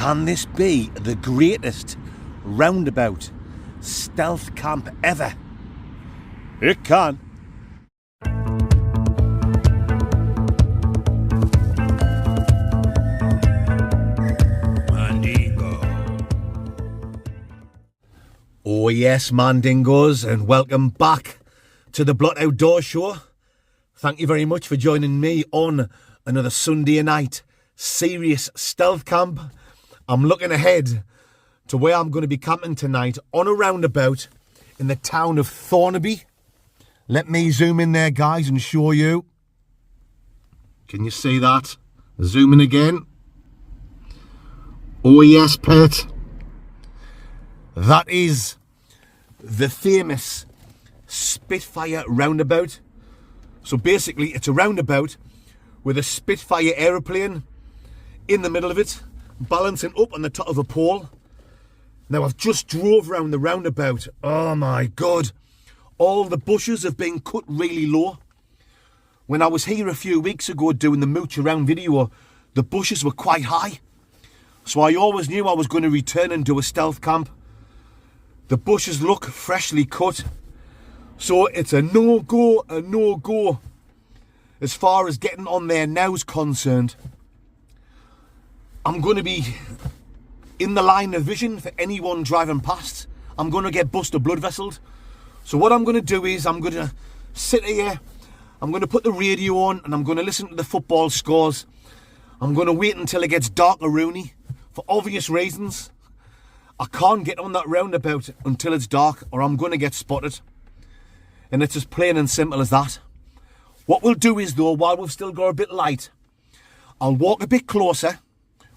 Can this be the greatest roundabout stealth camp ever? It can. Mandingo. Oh yes, Mandingos, and welcome back to the Blot Outdoor Show. Thank you very much for joining me on another Sunday night serious stealth camp. I'm looking ahead to where I'm going to be camping tonight on a roundabout in the town of Thornaby. Let me zoom in there, guys, and show you. Can you see that? Zoom in again. Oh yes, pet. That is the famous Spitfire roundabout. So basically it's a roundabout with a Spitfire aeroplane in the middle of it, balancing up on the top of a pole. Now I've just drove around the roundabout. Oh my god, all the bushes have been cut really low. When I was here a few weeks ago doing the mooch around video, the bushes were quite high, so I always knew I was going to return and do a stealth camp. The bushes look freshly cut, so it's a no-go as far as getting on there now is concerned. I'm going to be in the line of vision for anyone driving past. I'm going to get busted blood vesseled. So what I'm going to do is I'm going to sit here, I'm going to put the radio on, and I'm going to listen to the football scores. I'm going to wait until it gets darker, Rooney, for obvious reasons. I can't get on that roundabout until it's dark, or I'm going to get spotted. And it's as plain and simple as that. What we'll do is, though, while we've still got a bit light, I'll walk a bit closer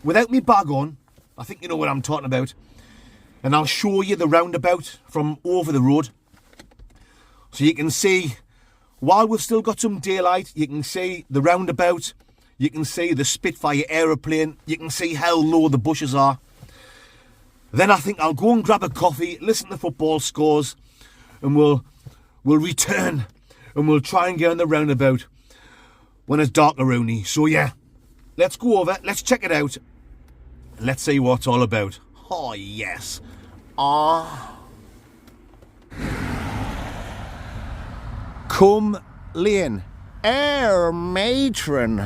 without me bag on. I think you know what I'm talking about. And I'll show you the roundabout from over the road. So you can see, while we've still got some daylight, you can see the roundabout. You can see the Spitfire aeroplane. You can see how low the bushes are. Then I think I'll go and grab a coffee, listen to the football scores, and we'll return and we'll try and get on the roundabout when it's darker, Rooney. So yeah, let's go over, let's check it out, and let's see what it's all about. Oh yes. Come lane, air matron.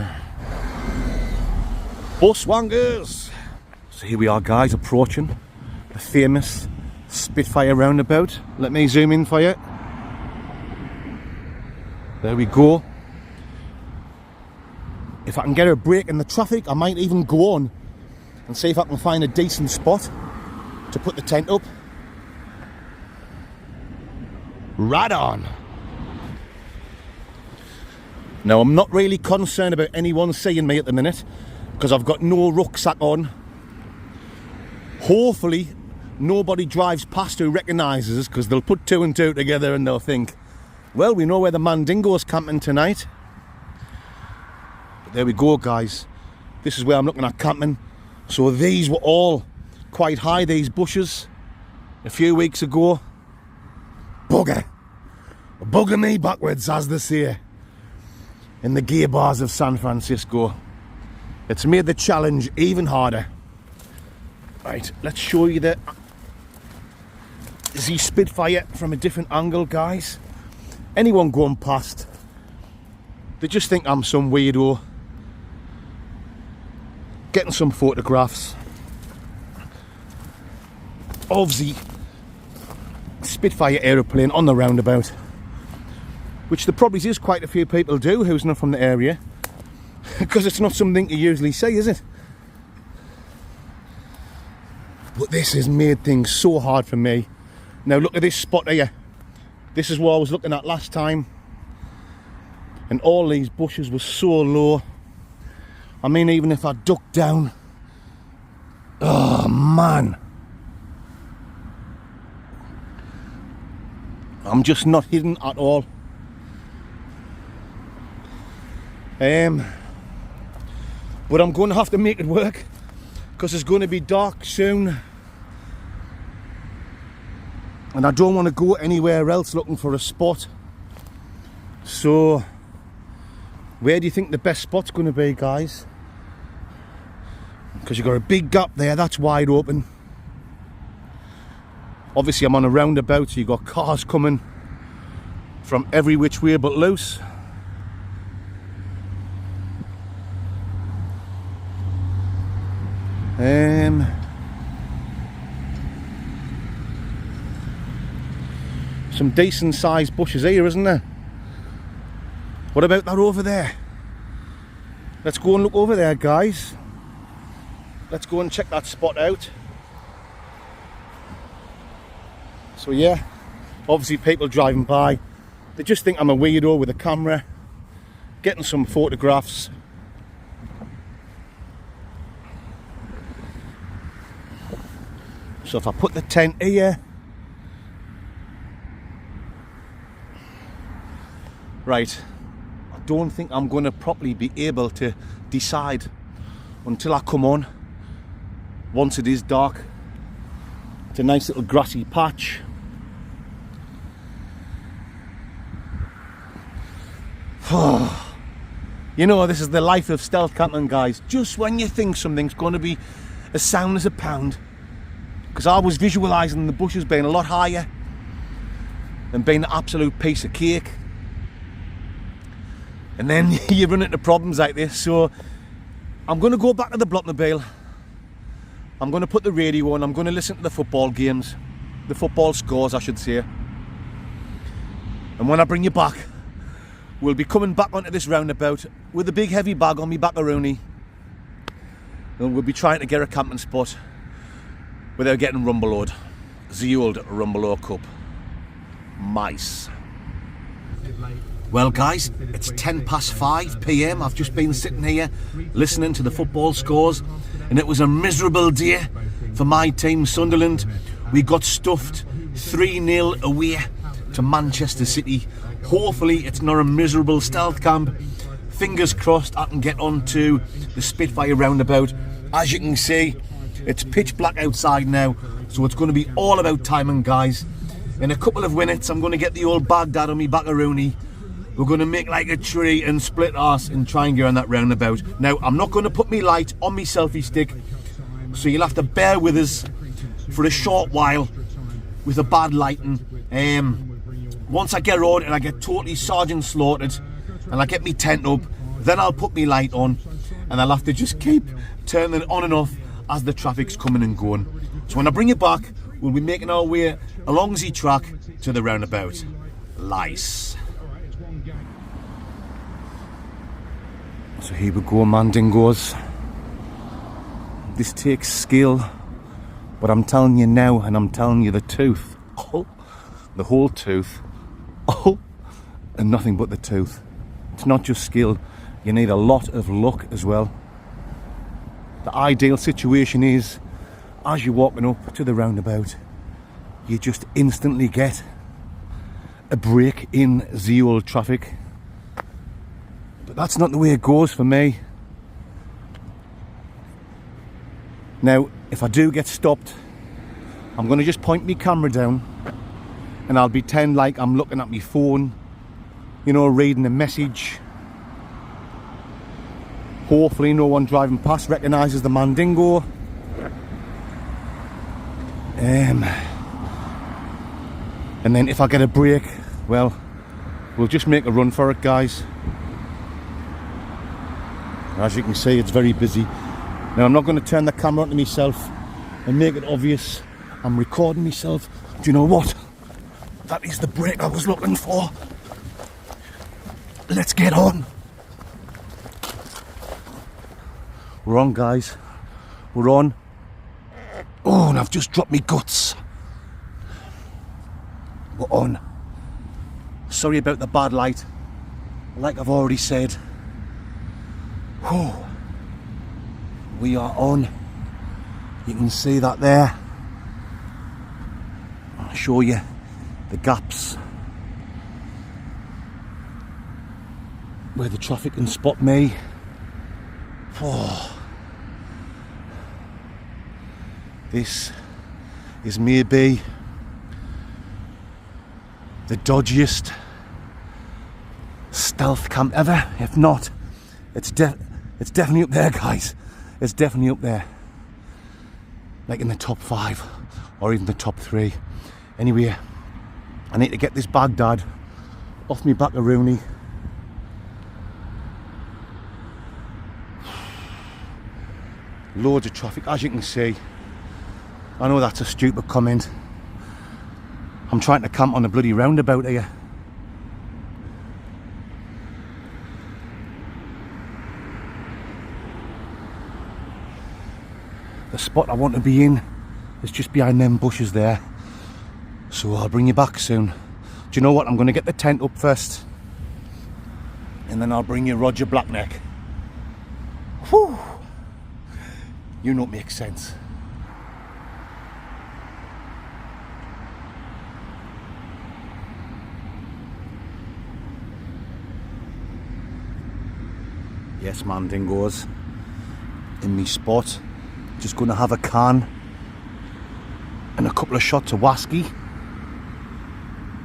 Buswangers. So here we are, guys, approaching the famous Spitfire roundabout. Let me zoom in for you. There we go. If I can get a break in the traffic, I might even go on and see if I can find a decent spot to put the tent up. Right on. Now, I'm not really concerned about anyone seeing me at the minute because I've got no rucksack on. Hopefully nobody drives past who recognises us, because they'll put two and two together and they'll think, well, we know where the Mandingo's camping tonight. But there we go, guys. This is where I'm looking at camping. So these were all quite high, these bushes, a few weeks ago. Bugger me backwards, as they say in the gay bars of San Francisco. It's made the challenge even harder. Right, let's show you the Spitfire from a different angle, guys. Anyone going past, they just think I'm some weirdo getting some photographs of the Spitfire aeroplane on the roundabout, which there probably is quite a few people do who's not from the area, because it's not something you usually see, is it? But this has made things so hard for me. Now look at this spot here. This is what I was looking at last time, and all these bushes were so low. I mean, even if I duck down, oh man, I'm just not hidden at all. But I'm going to have to make it work, because it's going to be dark soon. And I don't want to go anywhere else looking for a spot. So, where do you think the best spot's going to be, guys? because you've got a big gap there that's wide open. Obviously I'm on a roundabout, so you've got cars coming from every which way but loose. Some decent sized bushes here, isn't there? What about that over there? Let's go and look over there, guys. Let's go and check that spot out. So yeah, obviously people driving by, they just think I'm a weirdo with a camera, getting some photographs. So if I put the tent here, right, I don't think I'm going to properly be able to decide until I come on, once it is dark. It's a nice little grassy patch. You know, this is the life of stealth camping, guys. Just when you think something's going to be as sound as a pound, because I was visualising the bushes being a lot higher and being an absolute piece of cake, and then you run into problems like this. So I'm going to go back to the Blockmobile. I'm going to put the radio on. I'm going to listen to the football games, the football scores I should say, and when I bring you back, we'll be coming back onto this roundabout with a big heavy bag on me macaroni, and we'll be trying to get a camping spot without getting rumble-o'd. The old rumble-o' cup. Mice. Well guys, it's 5:10 PM. I've just been sitting here listening to the football scores, and it was a miserable day for my team, Sunderland. We got stuffed 3-0 away to Manchester City. Hopefully it's not a miserable stealth camp. Fingers crossed I can get onto the Spitfire roundabout. As you can see, it's pitch black outside now, so it's going to be all about timing, guys. In a couple of minutes I'm going to get the old Baghdad on me macaroni. We're going to make like a tree and split arse and try and get on that roundabout. Now I'm not going to put me light on me selfie stick, so you'll have to bear with us for a short while with the bad lighting. Once I get on and I get totally sergeant slaughtered and I get me tent up, then I'll put me light on, and I'll have to just keep turning it on and off as the traffic's coming and going. So when I bring it back, we'll be making our way along the track to the roundabout. Lice. So here we go, Mandingos. This takes skill, but I'm telling you now, and I'm telling you the tooth. Oh, the whole tooth. Oh, and nothing but the tooth. It's not just skill, you need a lot of luck as well. The ideal situation is, as you're walking up to the roundabout, you just instantly get a break in the old traffic. But that's not the way it goes for me. Now, if I do get stopped, I'm going to just point my camera down and I'll pretend like I'm looking at my phone, you know, reading a message. Hopefully no one driving past recognises the Mandingo. And then if I get a break, well, we'll just make a run for it, guys. As you can see, it's very busy. Now I'm not going to turn the camera onto myself and make it obvious I'm recording myself. Do you know what? That is the break I was looking for. Let's get on. We're on, guys. We're on. Oh, and I've just dropped me guts. We're on. Sorry about the bad light. Like I've already said. Whew. We are on. You can see that there. I'll show you the gaps where the traffic can spot me. Oh. This is maybe the dodgiest stealth camp ever. If not, it's definitely up there, guys. It's definitely up there. like in the top 5 or even the top 3. Anyway, I need to get this Baghdad off me back of Rooney. Loads of traffic, as you can see. I know that's a stupid comment. I'm trying to camp on a bloody roundabout here. The spot I want to be in is just behind them bushes there. So I'll bring you back soon. Do you know what? I'm going to get the tent up first. And then I'll bring you Roger Blackneck. Whew. You know it makes sense. Yes, man, dingoes. In me spot. Just going to have a can and a couple of shots of whiskey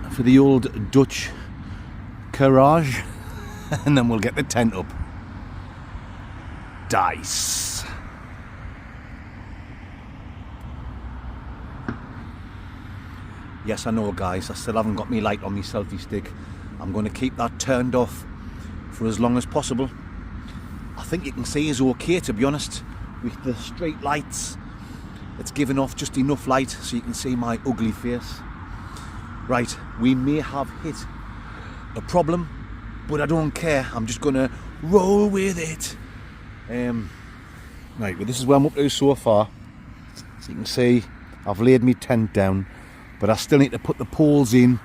for the old Dutch courage, and then we'll get the tent up. Dice. Yes, I know, guys, I still haven't got me light on my selfie stick. I'm going to keep that turned off for as long as possible. I think you can see is okay, to be honest. With the street lights, it's giving off just enough light so you can see my ugly face. Right, we may have hit a problem, but I don't care. I'm just gonna roll with it. Right, well, this is where I'm up to so far. So you can see I've laid my tent down, but I still need to put the poles in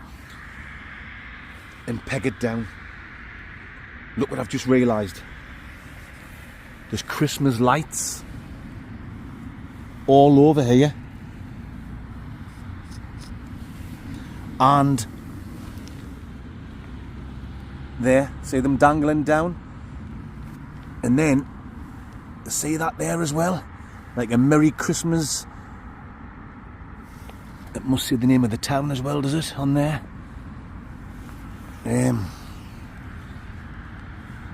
and peg it down. Look what I've just realised. There's Christmas lights all over here, and there, see them dangling down, and then see that there as well, like a Merry Christmas. It must say the name of the town as well, does it, on there?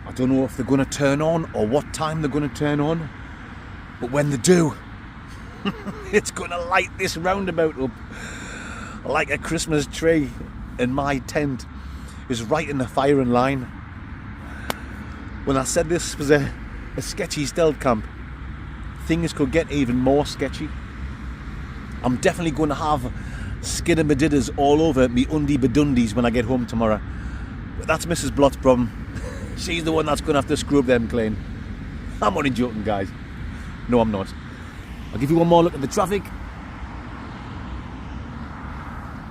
I don't know if they're going to turn on or what time they're going to turn on, but when they do, it's going to light this roundabout up like a Christmas tree, and my tent is right in the firing line. When I said this was a sketchy stealth camp, things could get even more sketchy. I'm definitely going to have skidamadidders all over me undie badundies when I get home tomorrow. But that's Mrs. Blott's problem. She's the one that's going to have to scrub them clean. I'm only joking, guys. No, I'm not. I'll give you one more look at the traffic.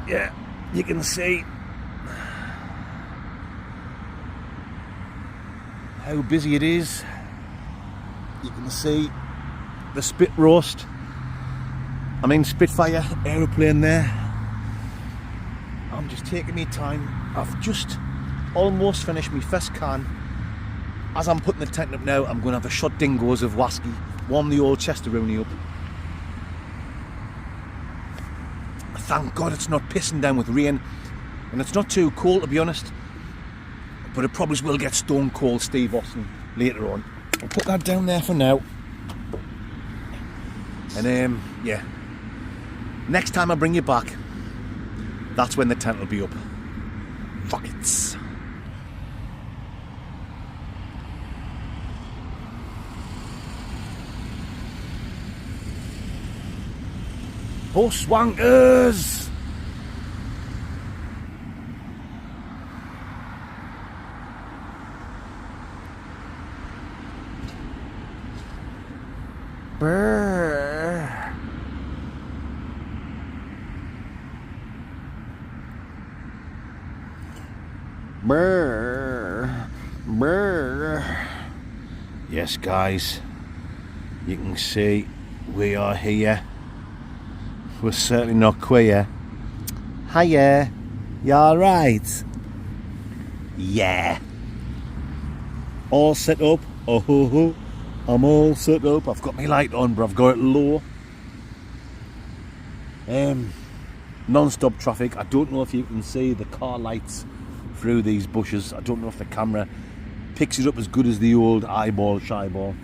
Yeah, you can see how busy it is. You can see the spit roast. I mean Spitfire aeroplane there. I'm just taking me time. I've just almost finished my first can. As I'm putting the tent up now, I'm going to have a shot dingoes of whiskey, warm the old chest of Rooney up. Thank God it's not pissing down with rain, and it's not too cold, to be honest, but it probably will get stone cold Steve Austin later on. I'll put that down there for now, and yeah, next time I bring you back, that's when the tent will be up. Fuck it. Bushwankers! Brrr. Brrr. Brrr. Yes, guys, you can see we are here. We're certainly not queer. Hiya, you alright? Yeah. All set up. Oh ho ho. I'm all set up. I've got my light on, but I've got it low. Non-stop traffic. I don't know if you can see the car lights through these bushes. I don't know if the camera picks it up as good as the old eyeball shyball.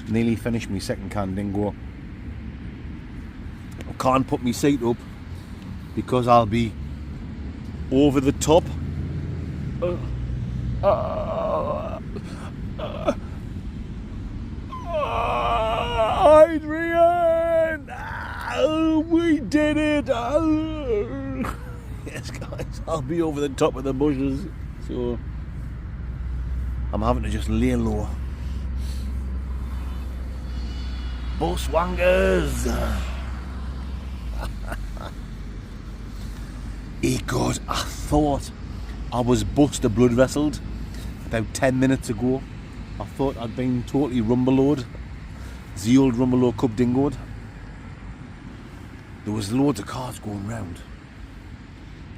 Nearly finished my second can dingo. I can't put my seat up because I'll be over the top. Adrian! We did it! Yes, guys, I'll be over the top of the bushes, so I'm having to just lay low. Bushwangers! Hey God, I thought I was bust a blood wrestled about 10 minutes ago. I thought I'd been totally rumbeloed. The old Rumbelow Cup dingoed. There was loads of cars going round,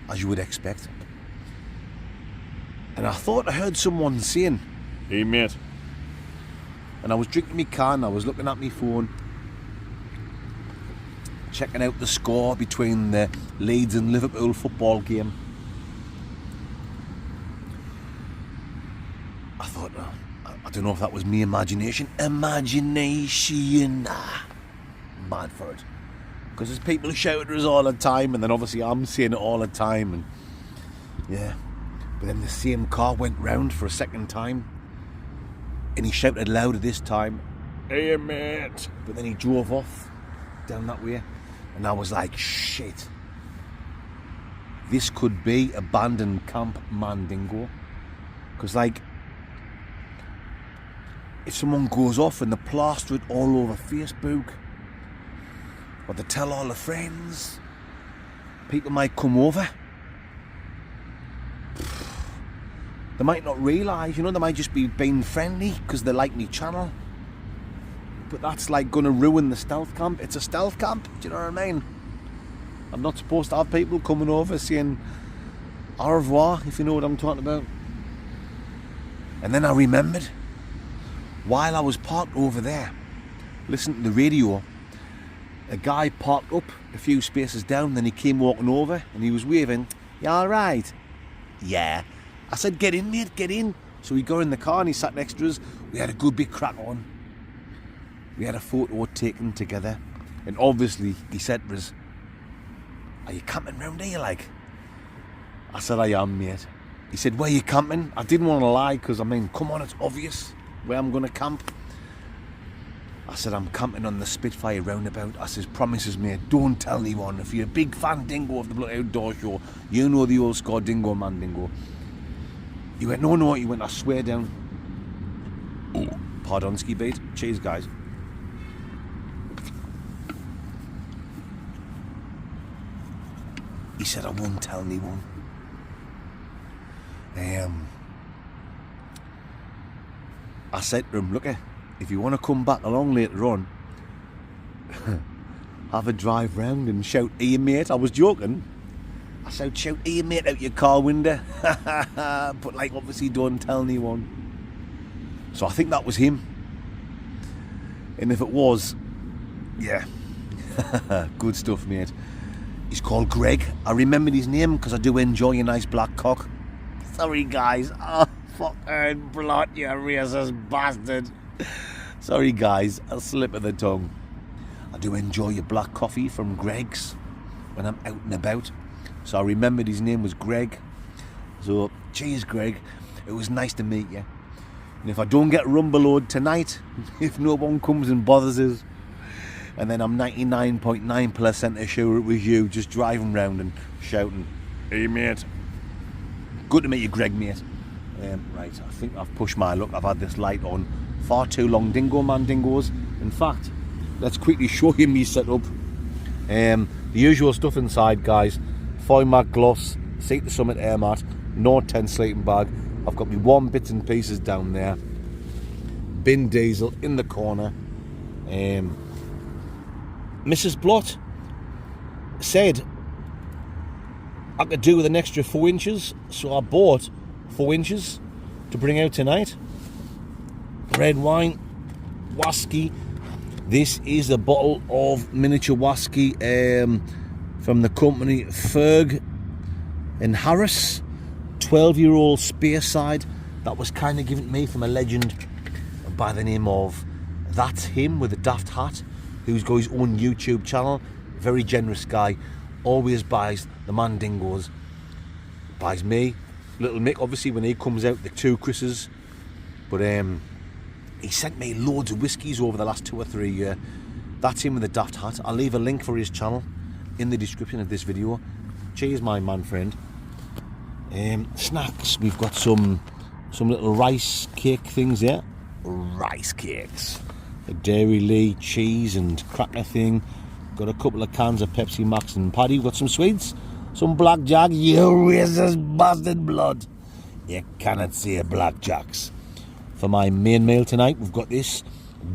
as you would expect. And I thought I heard someone saying, "Hey mate." And I was drinking my can, I was looking at my phone, checking out the score between the Leeds and Liverpool football game. I thought, I don't know if that was me imagination. Mad for it. Because there's people who shout at us all the time, and then obviously I'm saying it all the time, and yeah. But then the same car went round for a second time, and he shouted louder this time, "Hey mate!" But then he drove off down that way, and I was like, shit. This could be abandoned camp Mandingo. Because like, if someone goes off and they plaster it all over Facebook, or they tell all the friends, people might come over. They might not realise, you know, they might just be being friendly because they like me channel. But that's like going to ruin the stealth camp. It's a stealth camp, do you know what I mean? I'm not supposed to have people coming over saying au revoir, if you know what I'm talking about. And then I remembered, while I was parked over there, listening to the radio, a guy parked up a few spaces down, then he came walking over and he was waving, "You alright?" "Yeah." I said, "Get in mate, get in." So we got in the car and he sat next to us. We had a good big crack on. We had a photo taken together. And obviously he said to us, "Are you camping round here like?" I said, "I am mate." He said, "Where are you camping?" I didn't want to lie because I mean, come on, it's obvious where I'm going to camp. I said, "I'm camping on the Spitfire Roundabout." I says, "Promises mate, don't tell anyone. If you're a big fan dingo of the Bloody Outdoor Show, you know the old score dingo man dingo." He went, no, he went, "I swear down." Oh, pardon, ski bait. Cheers, guys. He said, "I won't tell anyone." I said to him, "Look, if you want to come back along later on, have a drive round and shout, 'Hey mate.'" I was joking. I said, "Shout, 'Hey mate,' out your car window." But like, obviously don't tell anyone. So I think that was him. And if it was, yeah, good stuff mate. He's called Greg. I remembered his name because I do enjoy a nice black cock. Sorry guys. Oh, fucking blot, you racist bastard. Sorry guys, a slip of the tongue. I do enjoy a black coffee from Greg's when I'm out and about. So I remembered his name was Greg. So, cheers Greg. It was nice to meet you. And if I don't get rumbeloed tonight, if no one comes and bothers us, and then I'm 99.9% sure it was you just driving round and shouting, "Hey mate." Good to meet you, Greg mate. Right, I think I've pushed my luck. I've had this light on far too long, dingo man dingoes. In fact, let's quickly show you me setup. The usual stuff inside, guys. Foil mat gloss, seat to summit air mat, no tent sleeping bag. I've got my warm bits and pieces down there. Bin diesel in the corner. Mrs. Blott said I could do with an extra 4 inches, so I bought 4 inches to bring out tonight. Red wine, whiskey. This is a bottle of miniature whiskey from the company Ferg and Harris. 12-year-old Spearside. That was kind of given to me from a legend by the name of That's Him with a daft hat, who's got his own YouTube channel. very generous guy, always buys the Mandingos, buys me, little Mick, obviously when he comes out, the two Chris's, but he sent me loads of whiskies over the last 2 or 3 years. That's him with the daft hat. I'll leave a link for his channel in the description of this video. Cheers, my man friend. Snacks, we've got some little rice cake things here. Rice cakes. A Dairy Lee cheese and cracker thing. Got a couple of cans of Pepsi Max and Paddy. We've got some sweets. Some blackjack. You racist bastard blood. You cannot say blackjacks. For my main meal tonight, we've got this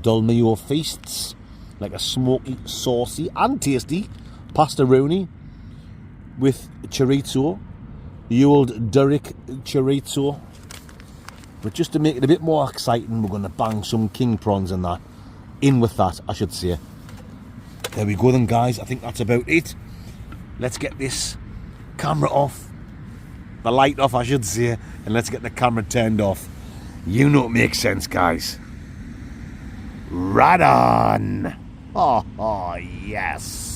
Dolmio Feasts. Like a smoky, saucy and tasty pasta rooney with chorizo. The old Derrick chorizo. But just to make it a bit more exciting, we're going to bang some king prawns and that. In with that, I should say. There we go then, guys. I think that's about it. Let's get this camera off. The light off, I should say. And let's get the camera turned off. You know it makes sense, guys. Right on. Oh, yes.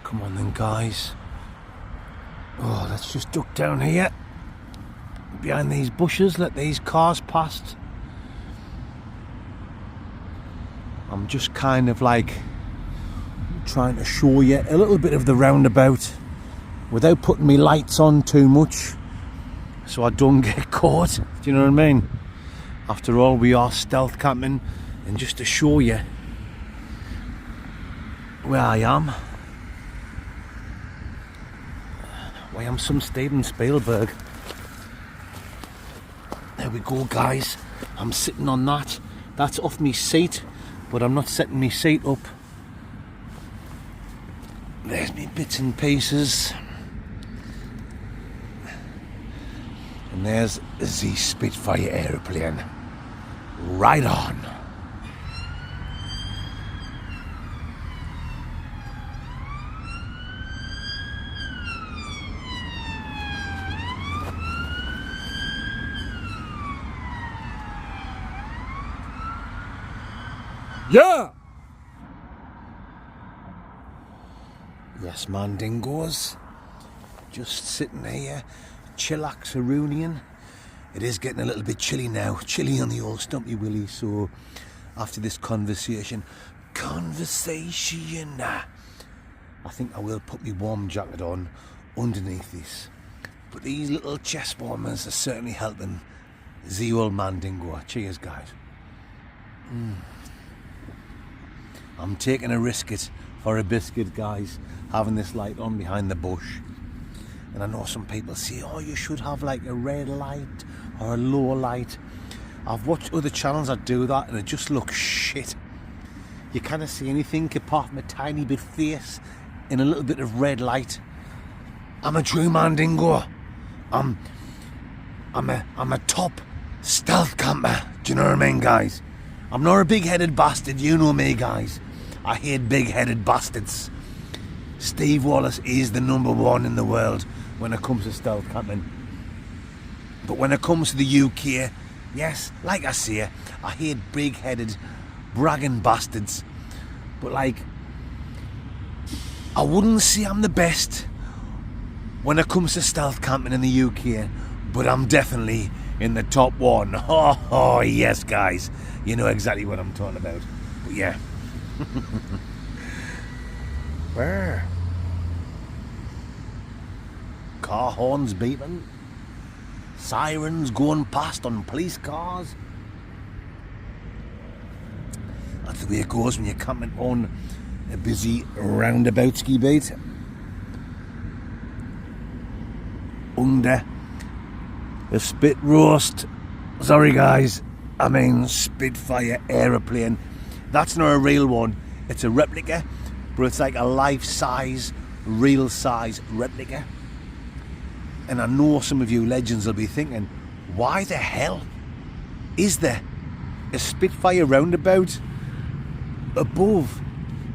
Come on then, guys. Oh, let's just duck down here behind these bushes, let these cars past. I'm just kind of like trying to show you a little bit of the roundabout without putting me lights on too much so I don't get caught. Do you know what I mean? After all, we are stealth camping, and just to show you where I am. I am some Steven Spielberg. There we go, guys. I'm sitting on that. That's off me seat, but I'm not setting me seat up. There's me bits and pieces. And there's the Spitfire aeroplane. Right on. Yeah! Yes, Mandingos. Just sitting here, chillax-a-roonian. It is getting a little bit chilly now. Chilly on the old Stumpy Willie, so after this conversation, I think I will put my warm jacket on underneath this. But these little chest warmers are certainly helping the old Mandingo. Cheers, guys. I'm taking a risket for a biscuit, guys, having this light on behind the bush. And I know some people say, oh, you should have like a red light or a low light. I've watched other channels that do that and it just looks shit. You can't see anything apart from a tiny bit face in a little bit of red light. I'm a true Mandingo. I'm a top stealth camper. Do you know what I mean, guys? I'm not a big-headed bastard, you know me, guys. I hate big-headed bastards. Steve Wallace is the #1 in the world when it comes to stealth camping. But when it comes to the UK, yes, like I say, I hate big-headed, bragging bastards. But like, I wouldn't say I'm the best when it comes to stealth camping in the UK, but I'm definitely in the top 1. Oh, yes, guys. You know exactly what I'm talking about. But yeah. Where? Car horns beeping. Sirens going past on police cars. That's the way it goes when you're camping on a busy roundabout ski beat. Under the spit roast. Sorry guys, I mean, Spitfire aeroplane. That's not a real one. It's a replica, but it's like a life-size, real-size replica. And I know some of you legends will be thinking, why the hell is there a Spitfire roundabout above?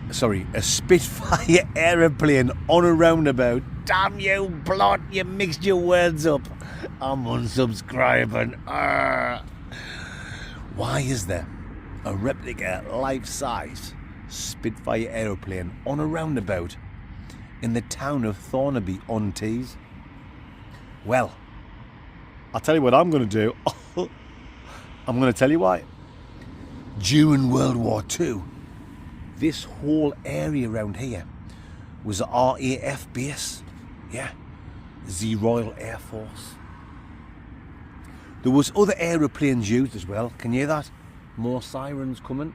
Sorry, a Spitfire aeroplane on a roundabout. Damn you, Blot, you mixed your words up. I'm unsubscribing. Why is there a replica life-size Spitfire aeroplane on a roundabout in the town of Thornaby on Tees? Well, I'll tell you what I'm going to do. I'm going to tell you why. During World War II, this whole area around here was a RAF base. Yeah, the Royal Air Force. There was other aeroplanes used as well. Can you hear that? More sirens coming.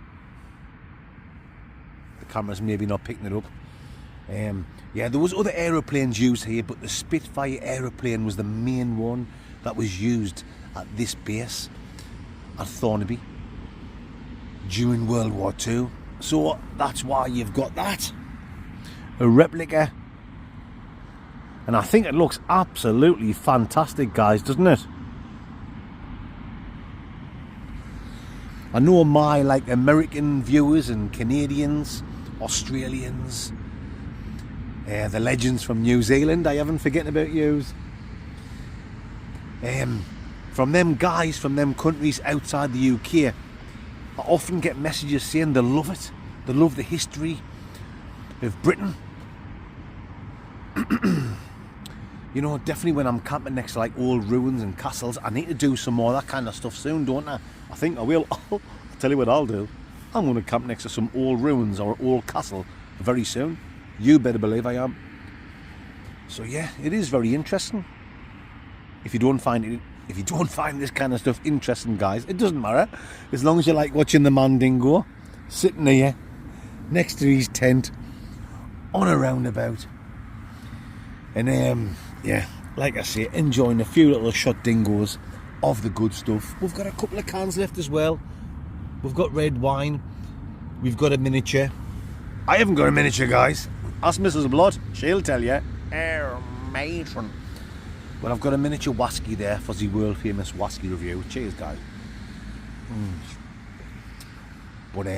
The camera's maybe not picking it up. Yeah, there was other aeroplanes used here, but the Spitfire aeroplane was the main one that was used at this base at Thornaby during World War II. So that's why you've got that, a replica. And I think it looks absolutely fantastic, guys, doesn't it? I know my American viewers and Canadians, Australians, the legends from New Zealand, I haven't forgetting about yous. From them guys from them countries outside the UK, I often get messages saying they love it. They love the history of Britain. You know, definitely when I'm camping next to old ruins and castles, I need to do some more of that kind of stuff soon, don't I? I think I will. I'll tell you what I'll do. I'm going to camp next to some old ruins or old castle very soon. You better believe I am. So yeah, it is very interesting. If you don't find this kind of stuff interesting, guys, it doesn't matter. As long as you like watching the Mandingo sitting here next to his tent on a roundabout. And yeah, like I say, enjoying a few little shot dingoes of the good stuff. We've got a couple of cans left as well. We've got red wine. We've got a miniature. I haven't got a miniature, guys. Ask Mrs. Blood, she'll tell you. Matron. But I've got a miniature whiskey there for the world famous whiskey review. Cheers, guys. But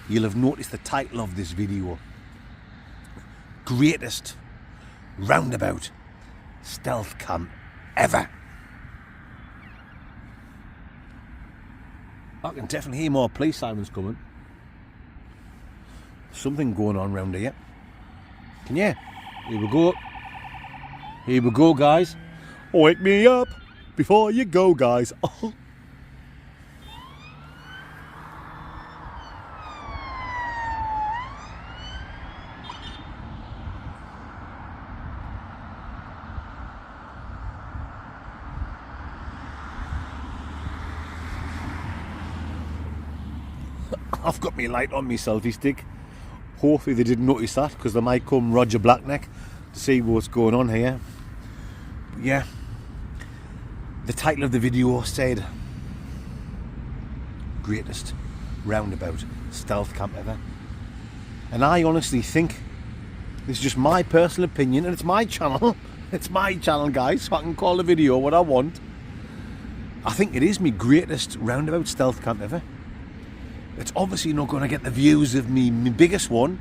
you'll have noticed the title of this video: Greatest Roundabout Stealth Camp Ever. I can definitely hear more police sirens coming. Something going on round here. Can you? Here we go. Here we go, guys. Wake me up before you go, guys. Oh. I've got my light on my selfie stick. Hopefully they didn't notice that, because they might come Roger Blackneck to see what's going on here. But yeah, the title of the video said Greatest Roundabout Stealth Camp Ever. And I honestly think, this is just my personal opinion, and it's my channel. It's my channel, guys, so I can call the video what I want. I think it is my greatest roundabout stealth camp ever. It's obviously not going to get the views of me biggest one.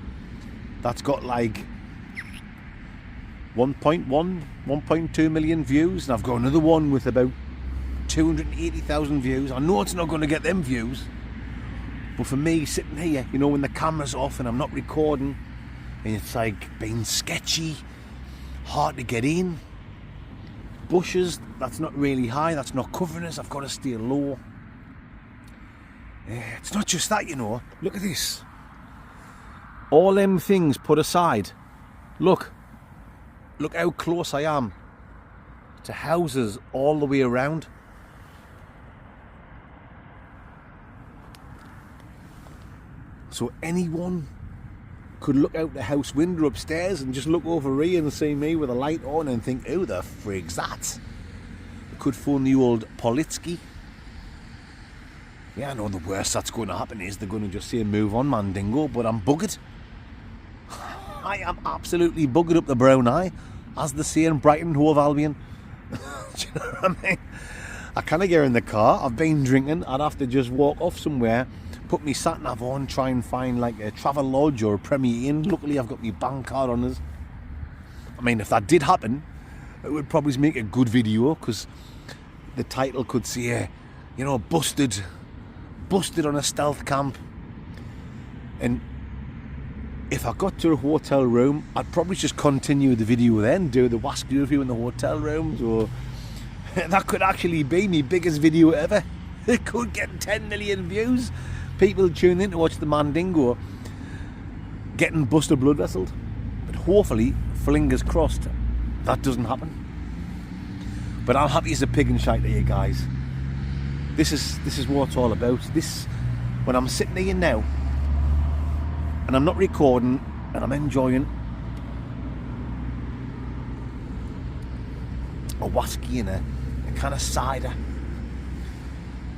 That's got 1.2 million views. And I've got another one with about 280,000 views. I know it's not going to get them views. But for me, sitting here, you know, when the camera's off and I'm not recording, and it's being sketchy, hard to get in. Bushes, that's not really high, that's not covering us. I've got to stay low. It's not just that, you know. Look at this. All them things put aside. Look how close I am to houses all the way around. So anyone could look out the house window upstairs and just look over here and see me with a light on and think, who the frig's that? Could phone the old Politsky. Yeah, I know the worst that's going to happen is they're going to just say move on, man, dingo, but I'm buggered. I am absolutely buggered up the brown eye, as they say in Brighton, Hove Albion. Do you know what I mean? I can't get in the car. I've been drinking. I'd have to just walk off somewhere, put me sat nav on, try and find like a Travel Lodge or a Premier Inn. Luckily, I've got my bank card on us. I mean, if that did happen, it would probably make a good video, because the title could say, you know, busted on a stealth camp. And if I got to a hotel room, I'd probably just continue the video then, do the Wasky review in the hotel rooms, or that could actually be my biggest video ever. It could get 10 million views. People tune in to watch the Mandingo getting busted blood vesseled. But hopefully, fingers crossed, that doesn't happen. But I'm happy as a pig in shite to you guys. This is what it's all about. This, when I'm sitting here now, and I'm not recording, and I'm enjoying a wasky and a kind of cider,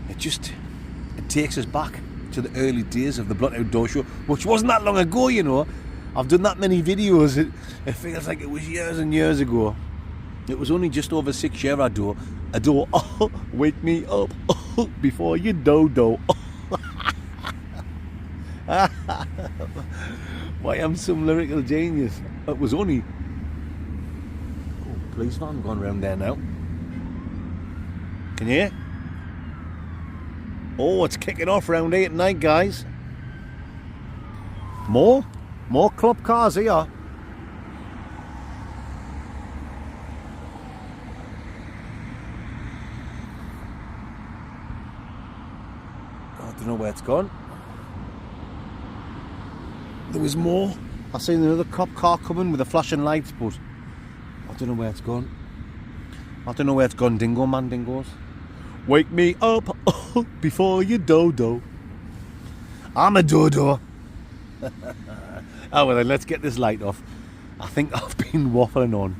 it takes us back to the early days of the Blot Outdoor Show, which wasn't that long ago, you know. I've done that many videos. It feels like it was years and years ago. It was only just over 6 years ago. Oh, wake me up before you dodo. Why, I'm some lyrical genius. It was only... Oh, police van going round there now. Can you hear? Oh, it's kicking off round 8 at night, guys. More club cars here. I don't know where it's gone. There was more. I seen another cop car coming with the flashing lights, but I don't know where it's gone. I don't know where it's gone, dingo man, dingoes. Wake me up before you dodo. I'm a dodo. Oh, well then, let's get this light off. I think I've been waffling on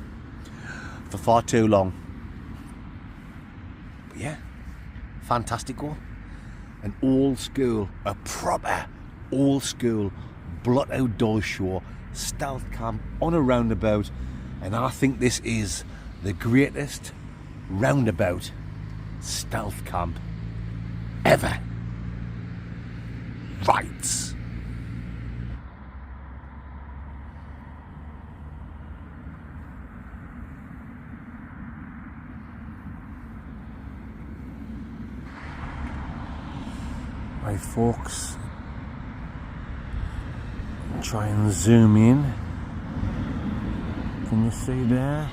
for far too long. But yeah, fantastico. An old school, a proper old school Blot Outdoor Show stealth camp on a roundabout, and I think this is the greatest roundabout stealth camp ever. Right. Right, folks, try and zoom in. Can you see there?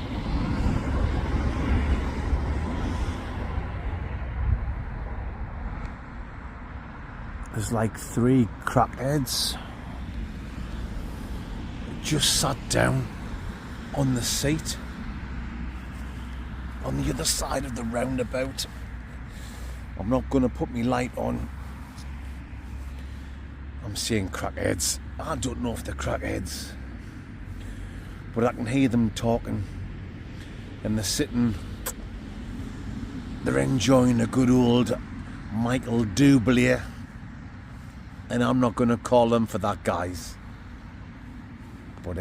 There's like 3 crackheads just sat down on the seat on the other side of the roundabout. I'm not going to put my light on. I'm seeing crackheads. I don't know if they're crackheads, but I can hear them talking, and they're sitting, they're enjoying a good old Michael Dublier, and I'm not going to call them for that, guys. But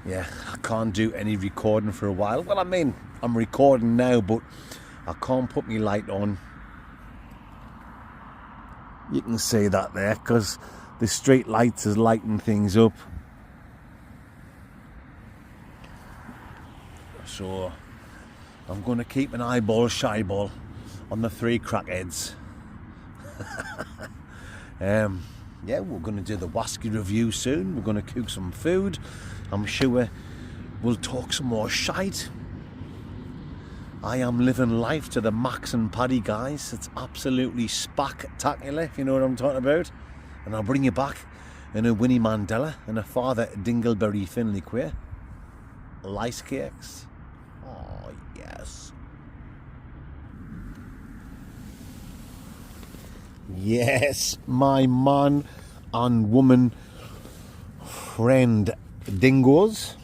yeah, I can't do any recording for a while. Well, I mean, I'm recording now, but I can't put my light on. You can see that there, because the street lights is lighting things up. So I'm going to keep an eyeball on the 3 crackheads. Yeah, we're going to do the Wasky review soon. We're going to cook some food. I'm sure we'll talk some more shite. I am living life to the max and Paddy, guys. It's absolutely spectacular, if you know what I'm talking about. And I'll bring you back in a Winnie Mandela and a Father Dingleberry Finley Queer. Lice cakes. Oh, yes. Yes, my man and woman friend dingoes.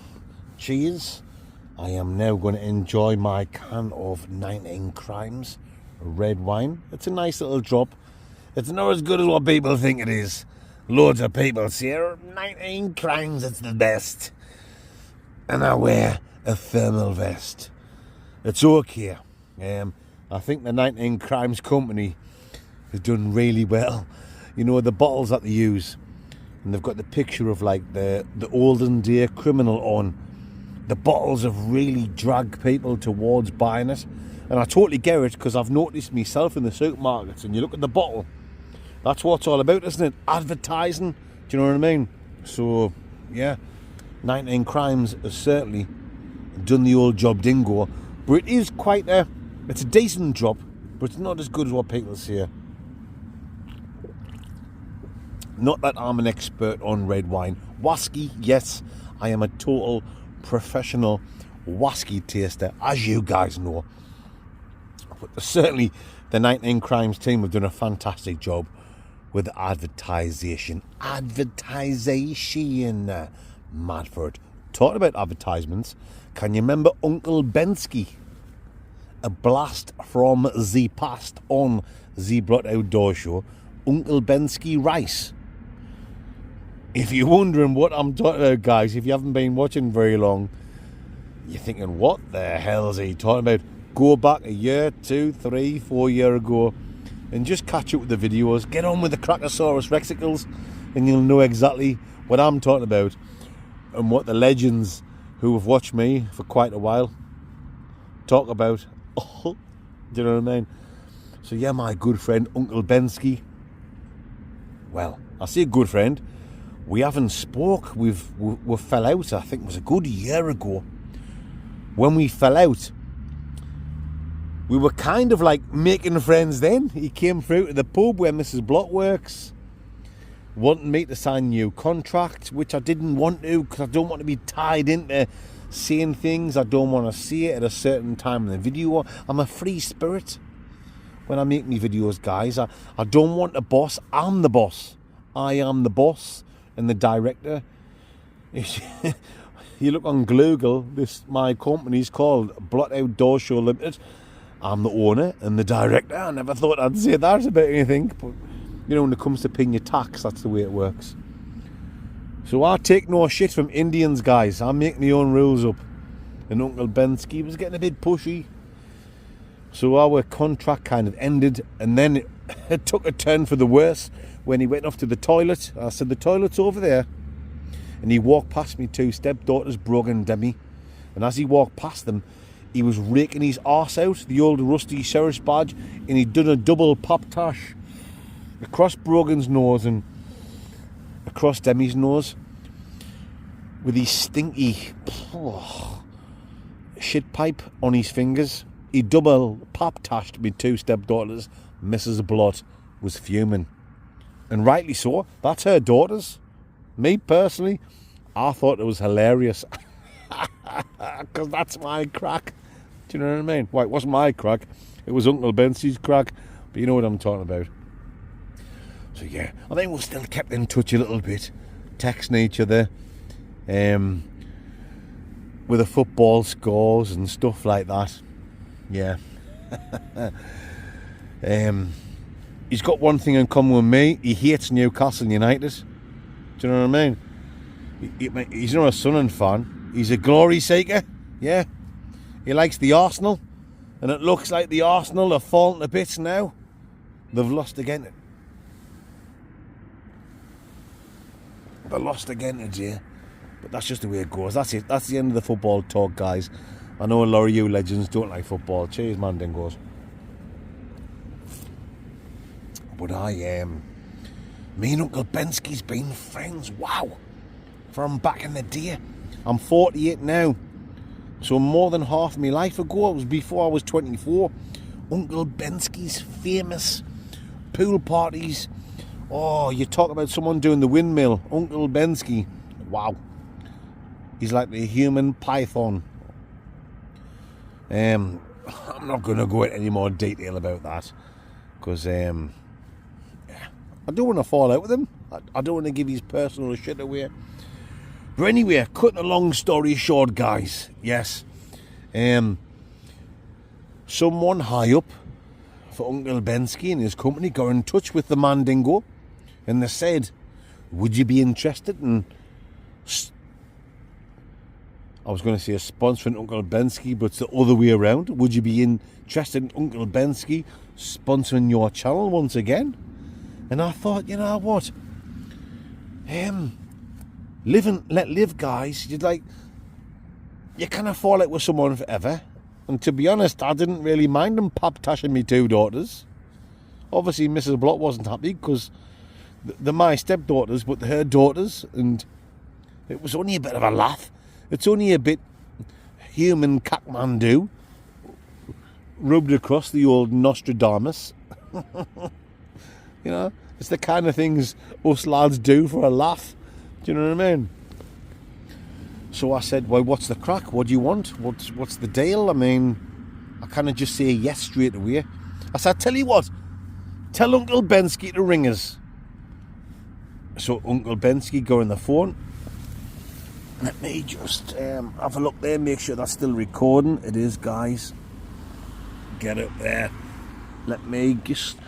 Cheers. I am now going to enjoy my can of 19 Crimes red wine. It's a nice little drop. It's not as good as what people think it is. Loads of people say 19 crimes, it's the best. And I wear a thermal vest. It's okay. I think the 19 Crimes Company has done really well. You know, the bottles that they use, and they've got the picture of like the olden day criminal on. The bottles have really dragged people towards buying it. And I totally get it, because I've noticed myself in the supermarkets, and you look at the bottle, that's what it's all about, isn't it? Advertising. Do you know what I mean? So, yeah, 19 Crimes has certainly done the old job dingo. But it is it's a decent drop, but it's not as good as what people say. Not that I'm an expert on red wine. Whiskey, yes, I am a total professional whiskey taster, as you guys know. But certainly the 19 Crimes team have done a fantastic job with the advertisation. Mad for it. Talking about advertisements, can you remember Uncle Bensky? A blast from the past on the Blot Outdoor Show. Uncle Bensky Rice. If you're wondering what I'm talking about, guys, if you haven't been watching very long, you're thinking, what the hell is he talking about? Go back a year, 2, 3, 4 years ago, and just catch up with the videos. Get on with the Crackosaurus Rexicles, and you'll know exactly what I'm talking about, and what the legends who have watched me for quite a while talk about. Oh, do you know what I mean? So yeah, my good friend Uncle Bensky. Well, I say good friend. We haven't spoke. We fell out. I think it was a good year ago. When we fell out, we were kind of like making friends then. He came through to the pub where Mrs. Blot works, wanting me to sign a new contract, which I didn't want to, because I don't want to be tied into saying things I don't want to say at a certain time in the video. I'm a free spirit when I make me videos, guys. I don't want a boss. I'm the boss. I am the boss and the director. You look on Google, my company's called Blot Outdoor Show Limited. I'm the owner and the director. I never thought I'd say that about anything, but you know, when it comes to paying your tax, that's the way it works. So I take no shit from Indians, guys. I make my own rules up. And Uncle Bensky was getting a bit pushy. So our contract kind of ended, and then it took a turn for the worse when he went off to the toilet. I said, the toilet's over there. And he walked past me 2 stepdaughters, Brog and Demi. And as he walked past them, he was raking his arse out, the old rusty sheriff's badge, and he'd done a double pop tash across Brogan's nose and across Demi's nose with his stinky shit pipe on his fingers. He double pop tashed me 2 stepdaughters. Mrs. Blot was fuming, and rightly so. That's her daughters. Me personally, I thought it was hilarious, because that's my crack. Do you know what I mean? Well, it wasn't my crack, it was Uncle Bensky's crack, but you know what I'm talking about. So yeah, I think we've still kept in touch a little bit, texting each other, with the football scores and stuff like that. Yeah. He's got one thing in common with me. He hates Newcastle United. Do you know what I mean? He's not a Sunderland fan. He's a glory seeker. Yeah. He likes the Arsenal. And it looks like the Arsenal are falling to bits now. They've lost again. They lost again today. But that's just the way it goes. That's it. That's the end of the football talk, guys. I know a lot of you legends don't like football. Cheers, man, dingoes. But me and Uncle Bensky's been friends, wow, from back in the day. I'm 48 now. So more than half my life ago, it was before I was 24. Uncle Bensky's famous pool parties. Oh, you talk about someone doing the windmill. Uncle Bensky, wow. He's like the human python. I'm not going to go into any more detail about that, because I don't want to fall out with him. I don't want to give his personal shit away. But anyway, cutting a long story short, guys, yes, someone high up for Uncle Bensky and his company got in touch with the Mandingo, and they said, would you be interested in, I was going to say sponsoring Uncle Bensky, but it's the other way around. Would you be interested in Uncle Bensky sponsoring your channel once again? And I thought, you know what? Live and let live, guys. You kind of fall out with someone forever. And to be honest, I didn't really mind them pap-tashing me 2 daughters. Obviously, Mrs. Block wasn't happy because they're my stepdaughters, but they're her daughters. And it was only a bit of a laugh. It's only a bit human Kathmandu rubbed across the old Nostradamus. You know, it's the kind of things us lads do for a laugh. Do you know what I mean? So I said, well, what's the crack? What do you want? What's the deal? I mean, I kind of just say yes straight away. I said, tell you what, tell Uncle Bensky to ring us. So Uncle Bensky got on the phone. Let me just have a look there, make sure that's still recording. It is, guys. Get up there. Let me just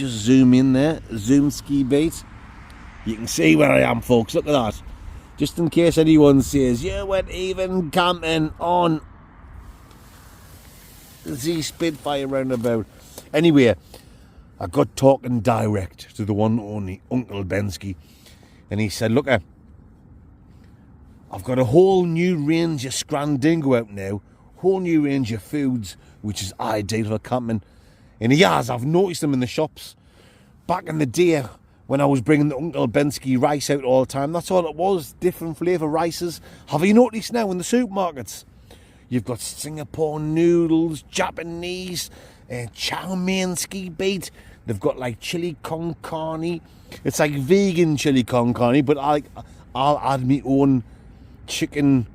zoom in there. Zoom ski bait. You can see where I am, folks. Look at that. Just in case anyone says, you went even camping on the Spitfire Roundabout. Anyway, I got talking direct to the one and only Uncle Bensky. And he said, look, I've got a whole new range of Scrandingo out now. Whole new range of foods, which is ideal for camping. And he has, I've noticed them in the shops. Back in the day, when I was bringing the Uncle Bensky rice out all the time, that's all it was, different flavour rices. Have you noticed now in the supermarkets? You've got Singapore noodles, Japanese, chow mein ski bait. They've got like chili con carne. It's like vegan chili con carne, but I'll add my own chicken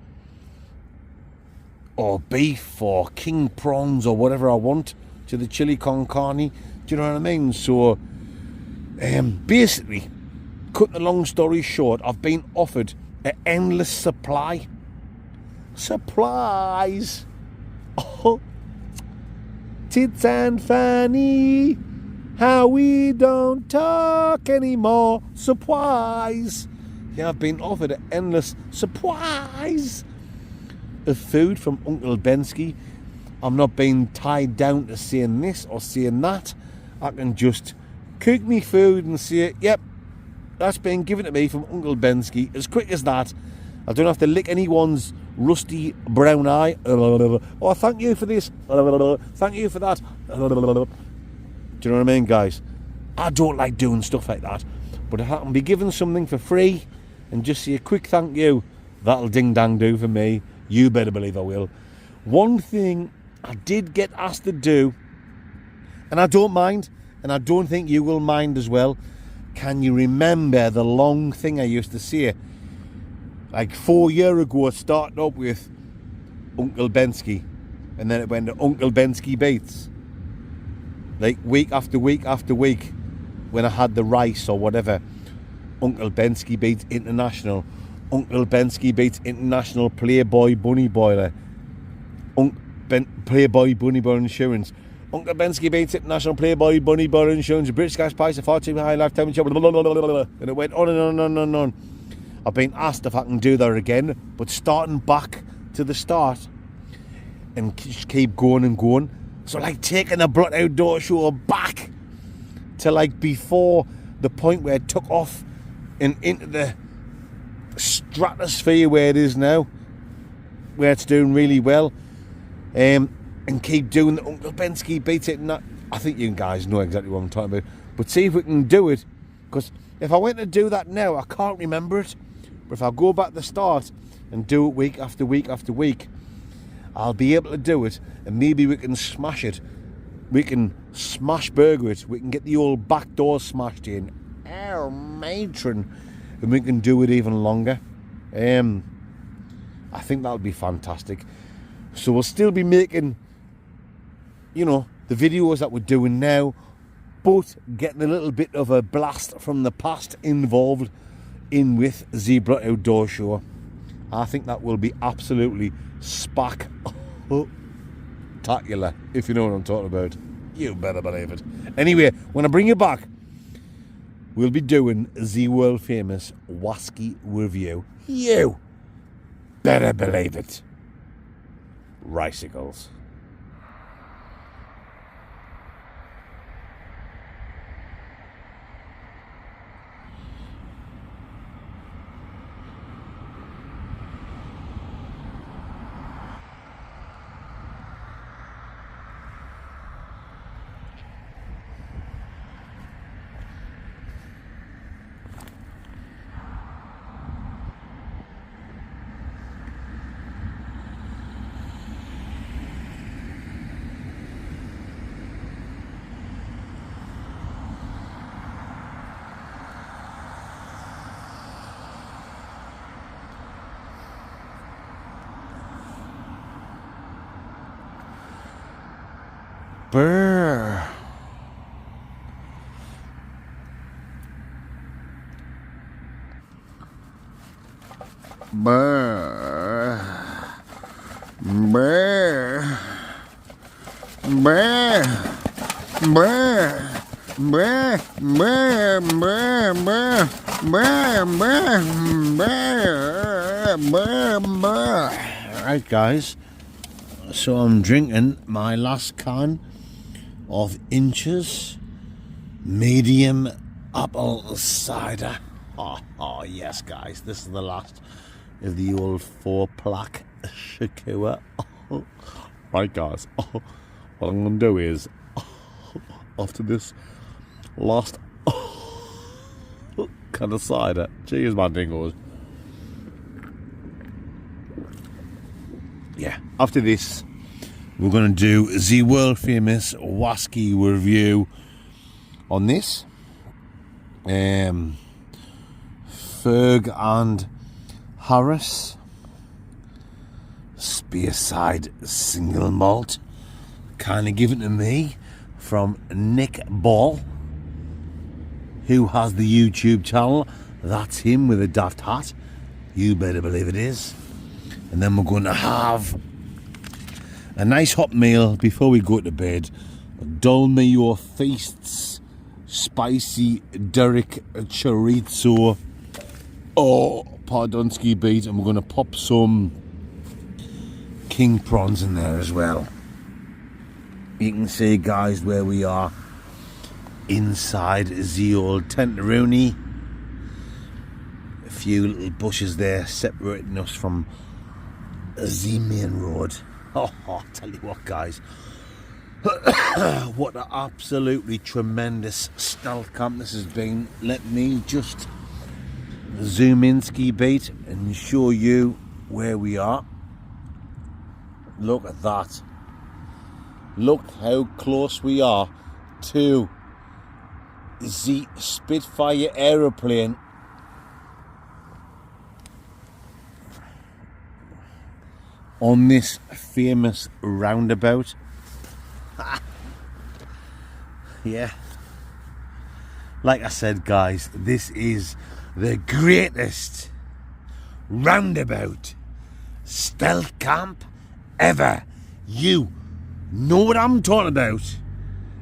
or beef or king prawns or whatever I want to the chili con carne. Do you know what I mean? So basically, cutting a long story short, I've been offered an endless supply. Supplies. Oh, tits and fanny, how we don't talk anymore. Supplies. Yeah, I've been offered an endless supplies of food from Uncle Bensky. I'm not being tied down to saying this or saying that. I can just cook me food and say, yep, that's been given to me from Uncle Bensky. As quick as that. I don't have to lick anyone's rusty brown eye. Oh, thank you for this. Thank you for that. Do you know what I mean, guys? I don't like doing stuff like that. But if I can be given something for free and just say a quick thank you, that'll ding-dang do for me. You better believe I will. One thing I did get asked to do, and I don't mind, and I don't think you will mind as well. Can you remember the long thing I used to say? Like 4 years ago, it started up with Uncle Bensky, and then it went to Uncle Bensky Bates. Like week after week after week, when I had the rice or whatever, Uncle Bensky Bates International, Uncle Bensky Bates International Playboy Bunny Boiler, Playboy Bunny Boiler Insurance, Uncle Bensky Bates International Playboy Bunny Boiler Insurance, British Gas Price, a Fortune High Lifetime Insurance, and it went on and on and on and on. I've been asked if I can do that again, but starting back to the start and just keep going and going. So like taking the Blot Outdoor Show back to like before the point where it took off and into the stratosphere where it is now, where it's doing really well, and keep doing the Uncle Bensky Beats It. I think you guys know exactly what I'm talking about, but see if we can do it, because if I went to do that now, I can't remember it. But if I go back to the start and do it week after week after week, I'll be able to do it, and maybe we can smash it. We can smash burger it. We can get the old back door smashed in. Our matron. And we can do it even longer. I think that would be fantastic. So we'll still be making, you know, the videos that we're doing now, but getting a little bit of a blast from the past involved in with Zebra Outdoor Show. I think that will be absolutely spectacular, if you know what I'm talking about. You better believe it. Anyway, when I bring you back, we'll be doing the world famous Wasky review. You better believe it. Ricicles. Brr. Brr. Brr. Brr. Brr. Brr. Brr. Brr. Brr. Brr. Brr. Right, guys. So I'm drinking my last can of Inches medium apple cider. Oh yes, guys, this is the last of the old 4-plaque Shakua. Right, guys, what I'm gonna do is after this last can of cider, cheers my dingoes. Yeah, after this we're going to do the world famous Wasky review on this Ferg and Harris Spearside single malt, kind of given to me from Nick Ball, who has the YouTube channel. That's him with a daft hat, you better believe it is. And then we're going to have a nice hot meal before we go to bed. Dull me your feasts, spicy Derek chorizo, pardonski beat, and we're going to pop some king prawns in there as well. You can see, guys, where we are inside the old Tentaroonie. A few little bushes there separating us from the main road. I'll tell you what, guys, what an absolutely tremendous stealth camp this has been. Let me just zoom in, ski beat, and show you where we are. Look at that. Look how close we are to the Spitfire aeroplane. On this famous roundabout. Yeah. Like I said, guys, this is the greatest roundabout stealth camp ever. You know what I'm talking about,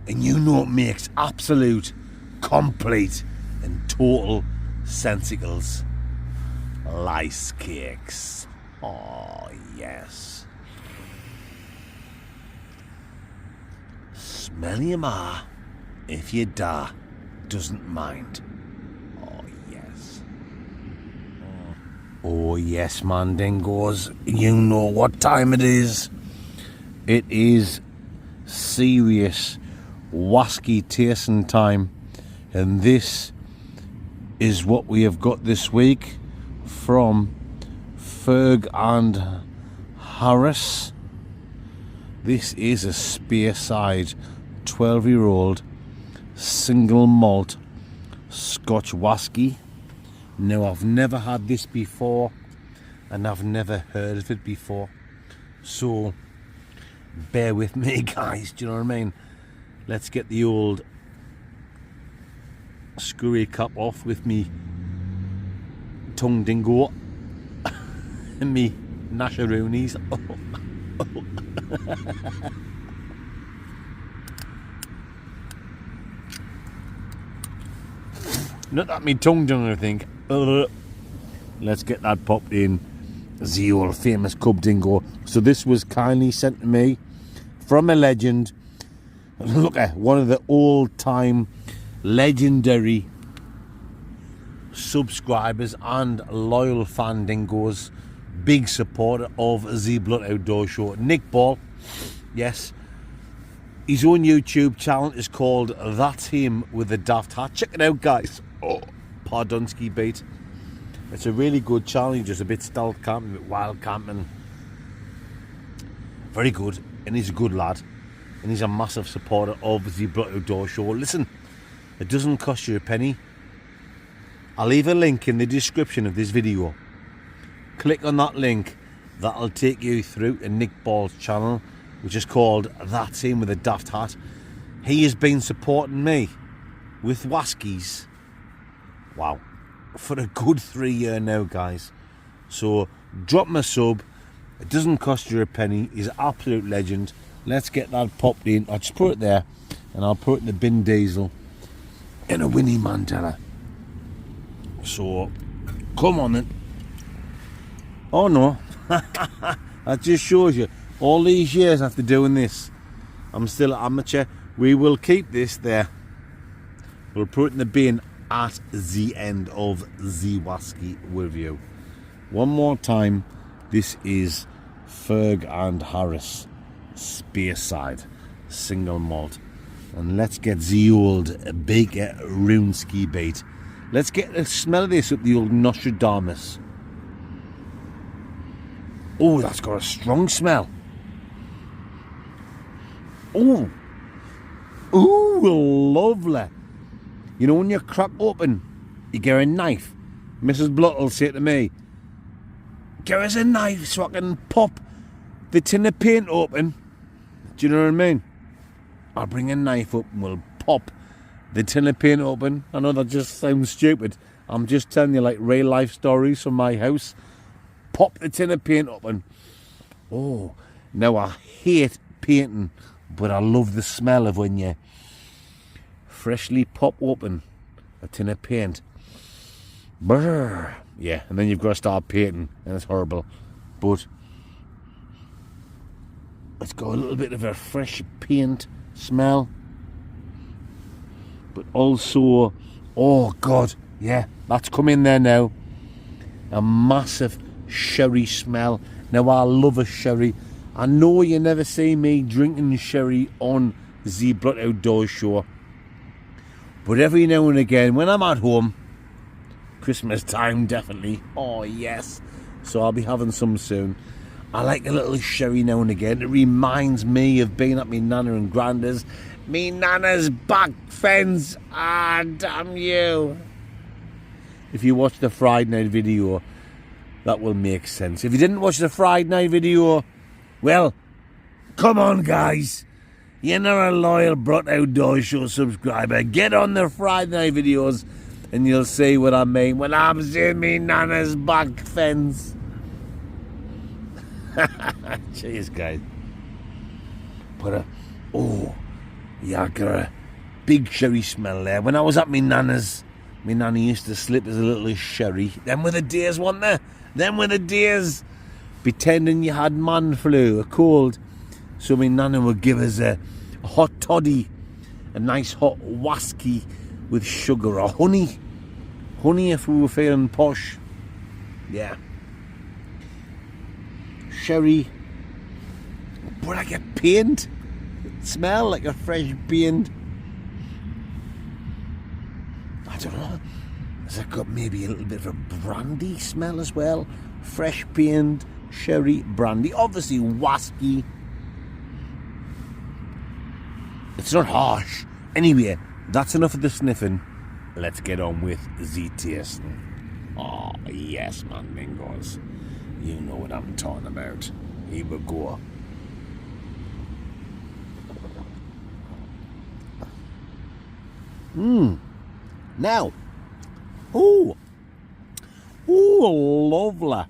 and you know it makes absolute, complete, and total sensicles. Lice cakes. Oh, yes. Smell your ma if your da doesn't mind. Oh, yes. Oh, yes, man, dingoes. You know what time it is. It is serious Wasky tasting time. And this is what we have got this week from Ferg and Harris. This is a Spearside 12-year-old single malt Scotch Wasky. Now, I've never had this before, and I've never heard of it before, so bear with me, guys. Do you know what I mean? Let's get the old screwy cap off with me tongue dingo and me nasharoonies. Not that me tongue done anything. Let's get that popped in. The old famous Cub Dingo. So this was kindly sent to me from a legend. Look at one of the all-time legendary subscribers and loyal fan dingoes. Big supporter of the Blood Outdoor Show. Nick Ball. Yes. His own YouTube channel is called That's Him with the Daft Hat. Check it out, guys. Oh, Pardonski beat. It's a really good channel. He's just a bit stealth camping, a bit wild camping. Very good. And he's a good lad. And he's a massive supporter of the Blood Outdoor Show. Listen, it doesn't cost you a penny. I'll leave a link in the description of this video. Click on that link. That'll take you through to Nick Ball's channel, which is called That's Him with a Daft Hat. He has been supporting me with Waskies. Wow. For a good 3 years now, guys. So drop him a sub. It doesn't cost you a penny. He's an absolute legend. Let's get that popped in. I'll just put it there, and I'll put it in the bin diesel in a Winnie Mandela. So come on then. Oh no. That just shows you all these years after doing this, I'm still an amateur. We will keep this there. We'll put it in the bin at the end of the Wasky review. One more time, this is Ferg and Harris Spearside single malt, and let's get the old big Roundabout bait. Let's get the smell of this up the old Nostradamus. Oh, that's got a strong smell. Oh, lovely. You know, when you crack open, you get a knife. Mrs. Blutt will say to me, "Give us a knife so I can pop the tin of paint open." Do you know what I mean? I'll bring a knife up and we'll pop the tin of paint open. I know that just sounds stupid. I'm just telling you like real life stories from my house. Pop the tin of paint open. Oh, now I hate painting, but I love the smell of when you freshly pop open a tin of paint. Brrr. Yeah, and then you've got to start painting, and it's horrible. But it's got a little bit of a fresh paint smell. But also, oh God, yeah, that's come in there now. A massive sherry smell. Now I love a sherry. I know you never see me drinking sherry on the Blood Outdoor Show, but every now and again when I'm at home, Christmas time definitely, oh yes, so I'll be having some soon. I like a little sherry now and again. It reminds me of being at me nana and granda's. Me nana's back fence. Ah, damn you. If you watch the Friday night video, that will make sense. If you didn't watch the Friday night video, well, come on guys. You're not a loyal Blood Outdoor Show subscriber. Get on the Friday night videos and you'll see what I mean when I'm seeing me nana's back fence. Cheers, guys. But oh, yeah, I got a big sherry smell there. When I was at me nana's, me nana used to slip us a little sherry. Them were the days, weren't they? Them were the days. Pretending you had man flu, a cold. So me nana would give us a hot toddy, a nice hot wasky with sugar or honey. Honey if we were feeling posh. Yeah. Sherry. But I get paint. Smell like a fresh paint. I don't know. Has it got maybe a little bit of a brandy smell as well? Fresh paint, sherry, brandy. Obviously wasky. It's not harsh. Anyway, that's enough of the sniffing. Let's get on with the tasting. Oh, yes, man, mingos. You know what I'm talking about. Here we go. Now. Ooh, lovely.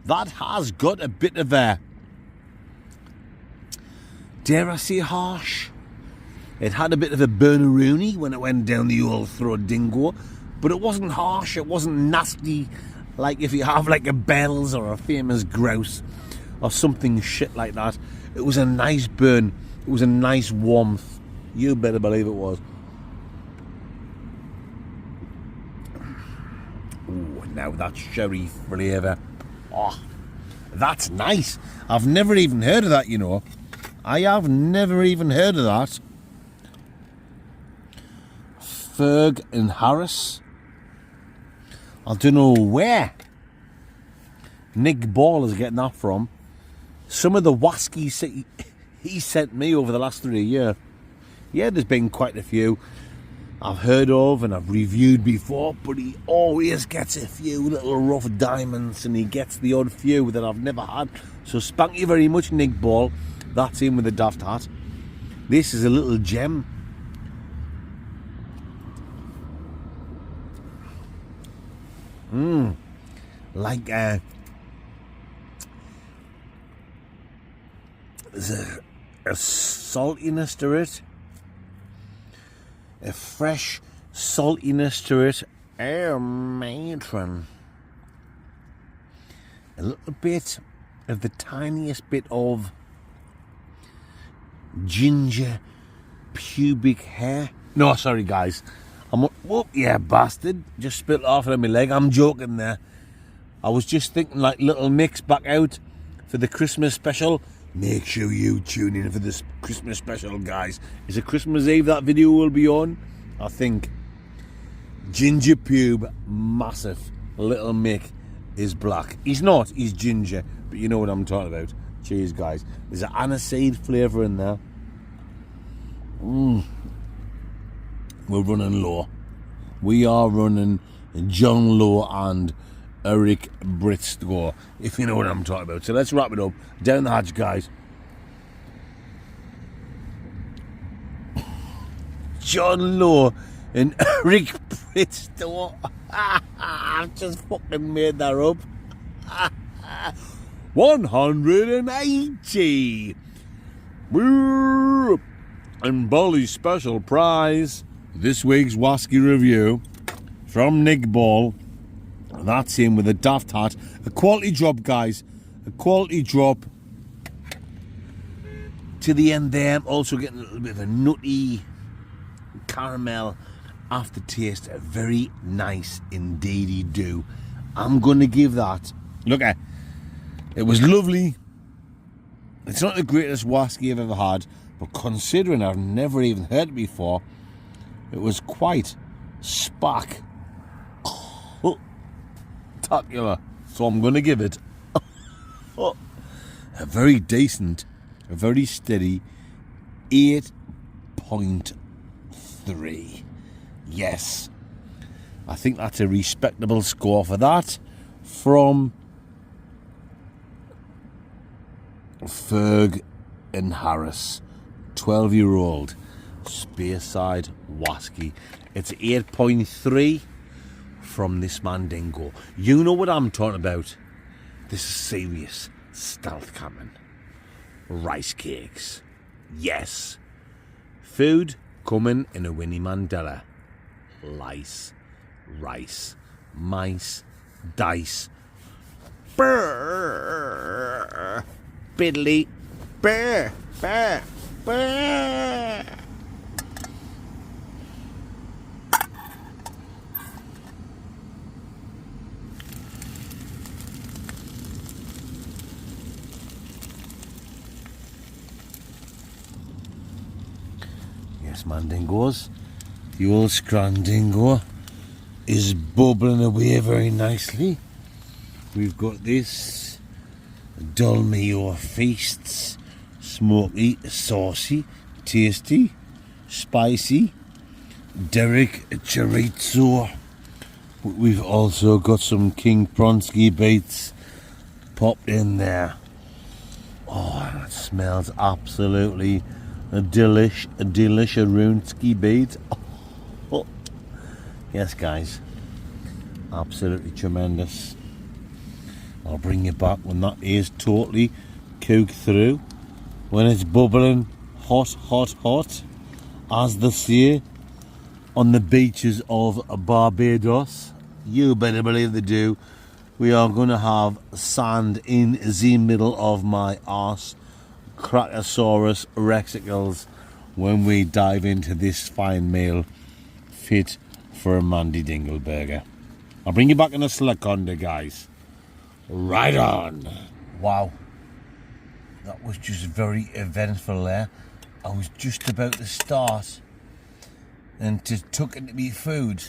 That has got a bit of a, dare I say, harsh. It had a bit of a burneroony when it went down the old throat dingo, but it wasn't harsh, it wasn't nasty, like if you have like a Bell's or a Famous Grouse or something shit like that. It was a nice burn, it was a nice warmth. You better believe it was. Oh, now that sherry flavour. Oh, that's nice. I've never even heard of that, you know. I have never even heard of that. Ferg and Harris. I don't know where Nick Ball is getting that from. Some of the whiskies he sent me over the last 3 years. Yeah, there's been quite a few I've heard of and I've reviewed before, but he always gets a few little rough diamonds and he gets the odd few that I've never had. So thank you very much, Nick Ball. That's him with the daft hat. This is a little gem. Like there's a saltiness to it, a fresh saltiness to it. Oh, matron. A little bit of the tiniest bit of ginger pubic hair. No, sorry guys. Oh, yeah, bastard. Just spit off on my leg. I'm joking there. I was just thinking like Little Mix back out for the Christmas special. Make sure you tune in for this Christmas special, guys. It's a Christmas Eve that video will be on, I think. Ginger pube, massive. Little Mick is black. He's not, he's ginger. But you know what I'm talking about. Cheers, guys. There's an aniseed flavour in there. We're running low. We are running John Lowe and Eric Britstore, if you know what I'm talking about. So let's wrap it up. Down the hatch, guys. John Lowe and Eric Britstore. I've just fucking made that up. 180. And Bolly's special prize. This week's Wasky review from Nick Ball. That's him with a daft hat. A quality drop, guys. A quality drop. To the end there, I'm also getting a little bit of a nutty caramel aftertaste. Very nice indeedy do. I'm going to give that. Look at it. Was lovely. It's not the greatest Wasky I've ever had, but considering I've never even heard it before, it was quite spark. Spectacular. So I'm going to give it a very decent, a very steady 8.3. Yes. I think that's a respectable score for that from Ferg and Harris. 12-year-old Spearside Wasky. It's 8.3 from this Mandingo. You know what I'm talking about. This is serious stealth camping. Rice cakes. Yes. Food coming in a Winnie Mandela. Lice. Rice. Mice. Dice. Brrr. Biddly. Brrr. Brrr. Brrr. Yes, Mandingos. The old Scrandingo is bubbling away very nicely. We've got this Dolmio Feasts. Smoky, saucy, tasty, spicy, Derek Chorizo. We've also got some King Pronsky baits popped in there. Oh, that smells absolutely a delish Arunski bait. Oh. Yes, guys, absolutely tremendous. I'll bring you back when that is totally cooked through. When it's bubbling hot, hot, hot, as they say, on the beaches of Barbados. You better believe they do. We are going to have sand in the middle of my arse, Crackosaurus rexicles, when we dive into this fine meal fit for a Mandy Dingleburger. I'll bring you back in a Slaconda, guys. Right on. Wow, that was just very eventful there. I was just about to start and to tuck into me food,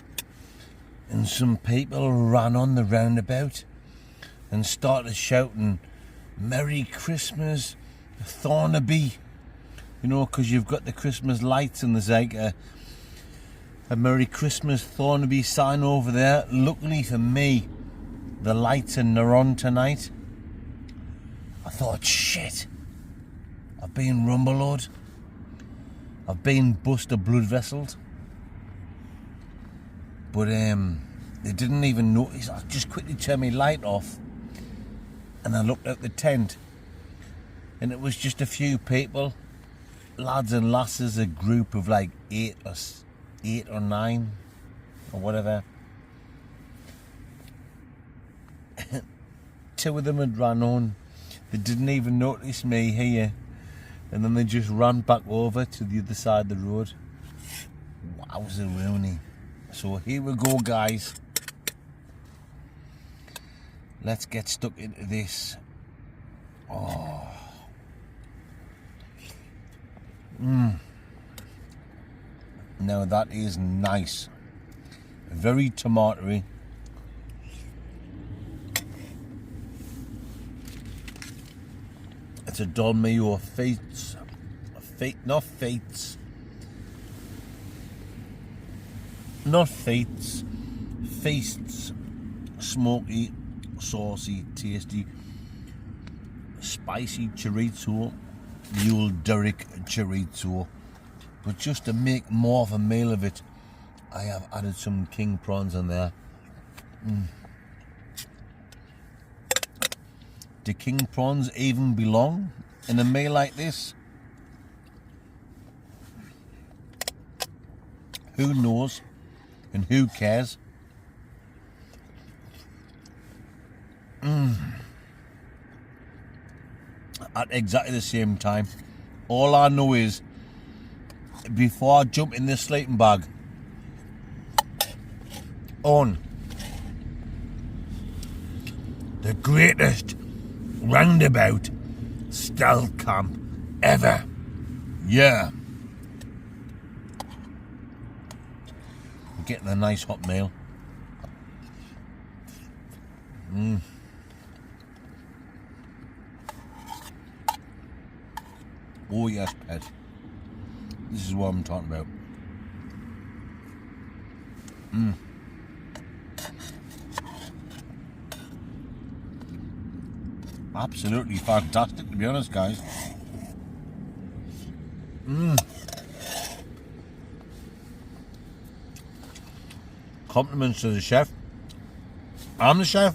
and some people ran on the roundabout and started shouting, "Merry Christmas, Thornaby." You know, because you've got the Christmas lights and there's like a Merry Christmas Thornaby sign over there. Luckily for me, the lights are on tonight. I thought, shit, I've been rumbled, I've been bust a blood vesseled. But they didn't even notice. I just quickly turned my light off and I looked out the tent, and it was just a few people, lads and lasses, a group of like eight or nine or whatever. Two of them had run on. They didn't even notice me here, and then they just ran back over to the other side of the road. Wowza Rooney. So here we go, guys. Let's get stuck into this. Oh. Now that is nice. Very tomatoey. It's a Dolmio Feats, Feasts, smoky, saucy, tasty, spicy chorizo, mule Derrick chorizo. But just to make more of a meal of it, I have added some king prawns in there. Do king prawns even belong in a meal like this? Who knows? And who cares? At exactly the same time, all I know is, before I jump in this sleeping bag, on the greatest roundabout stealth camp ever. Yeah. Getting a nice hot meal. Oh yes, pet. This is what I'm talking about. Absolutely fantastic, to be honest, guys. Compliments to the chef. I'm the chef.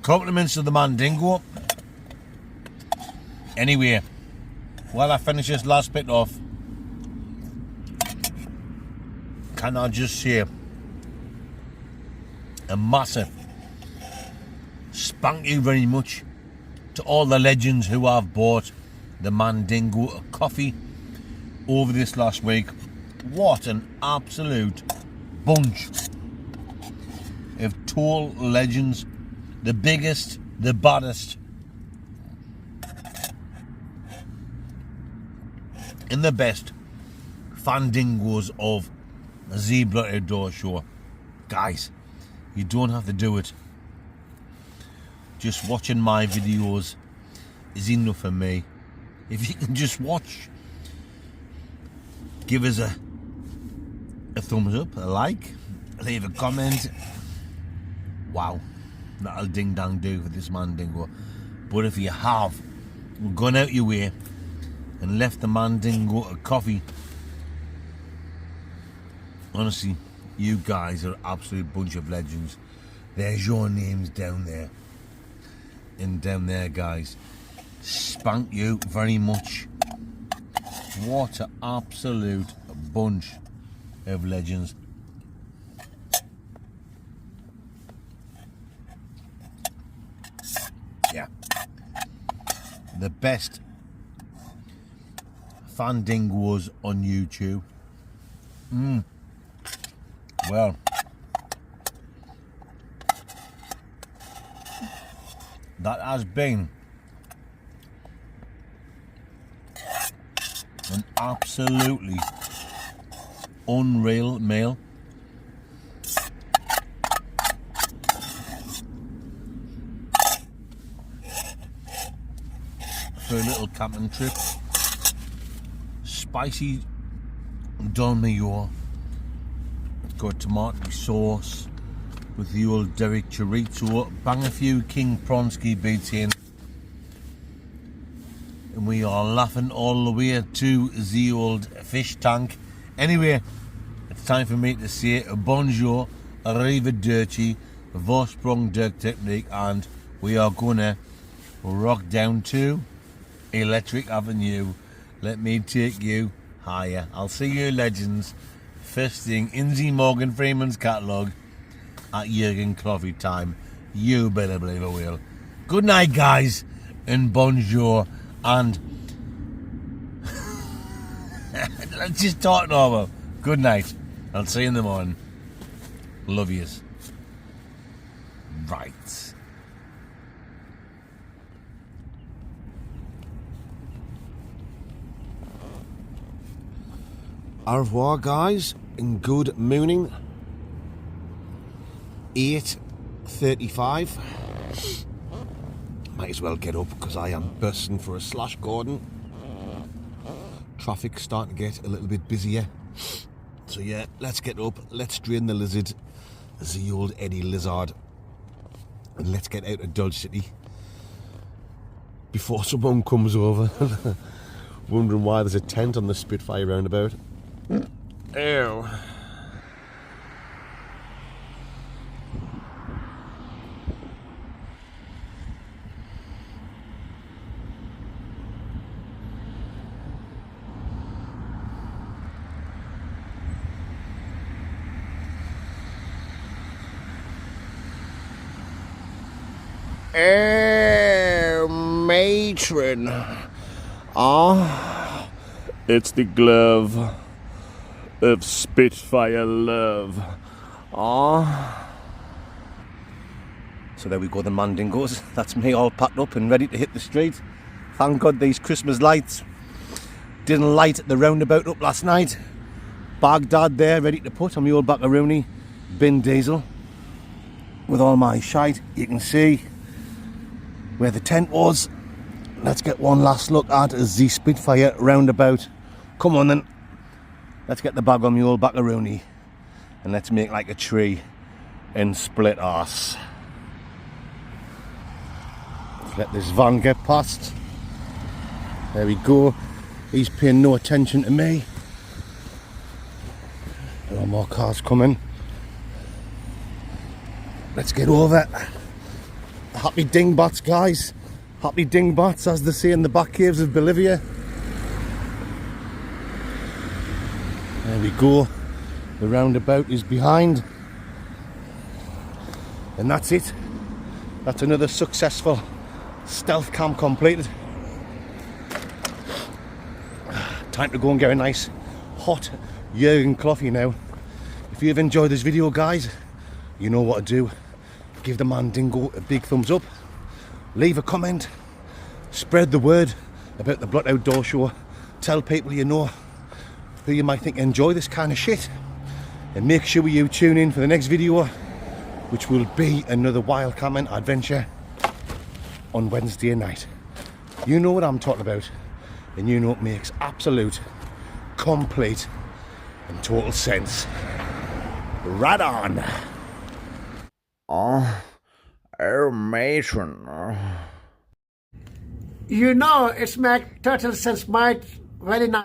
Compliments to the Mandingo. Anyway, while I finish this last bit off, can I just say a massive thank you very much to all the legends who have bought the Mandingo coffee over this last week. What an absolute bunch of tall legends. The biggest, the baddest, and the best fandingos of the Bloody Door Show. Guys, you don't have to do it. Just watching my videos is enough for me. If you can just watch, give us a thumbs up, a like, leave a comment. Wow, that'll ding dang do for this Mandingo. But if you have gone out your way and left the Mandingo a coffee, honestly, you guys are an absolute bunch of legends. There's your names down there. And down there, guys, thank you very much. What an absolute bunch of legends. Yeah, the best fandingos on YouTube. Well, that has been an absolutely unreal meal. For a little camping trip. Spicy Don Mayor. It's got tomato sauce with the old Derek chorizo. Bang a few King Pronsky beats in. And we are laughing all the way to the old fish tank. Anyway, it's time for me to say bonjour, arrivederci, vorsprung Dirk technique, and we are gonna rock down to Electric Avenue. Let me take you higher. I'll see you legends first thing in the Morgan Freeman's catalogue at Jurgen Coffee time. You better believe I will. Good night, guys, and bonjour, and let's just talk normal. Good night. I'll see you in the morning. Love yous. Right. Au revoir, guys, and good morning. 8:35. Might as well get up because I am bursting for a slash Gordon. Traffic's starting to get a little bit busier. So yeah, let's get up, let's drain the lizard, the old Eddie Lizard, and let's get out of Dodge City before someone comes over wondering why there's a tent on the Spitfire roundabout. Ew. Matron. Ah, it's the glove of Spitfire love. Ah. So there we go, the Mandingos. That's me all packed up and ready to hit the street. Thank God these Christmas lights didn't light the roundabout up last night. Baghdad there, ready to put on my old Macaroni bin diesel with all my shite. You can see where the tent was. Let's get one last look at the Spitfire roundabout. Come on then. Let's get the bag on my old Macaroni and let's make like a tree and split arse. Let's let this van get past. There we go. He's paying no attention to me. There are more cars coming. Let's get over. Happy dingbats, guys. Happy dingbats, as they say in the back caves of Bolivia. There we go. The roundabout is behind. And that's it. That's another successful stealth camp completed. Time to go and get a nice hot Jurgen coffee now. If you've enjoyed this video, guys, you know what to do. Give the Mandingo a big thumbs up. Leave a comment. Spread the word about the Blot Outdoor Show. Tell people you know who you might think enjoy this kind of shit. And make sure you tune in for the next video, which will be another wild camping adventure on Wednesday night. You know what I'm talking about, and you know it makes absolute, complete and total sense. Right on. Oh, matron. You know, it's make total sense, mate. Very nice.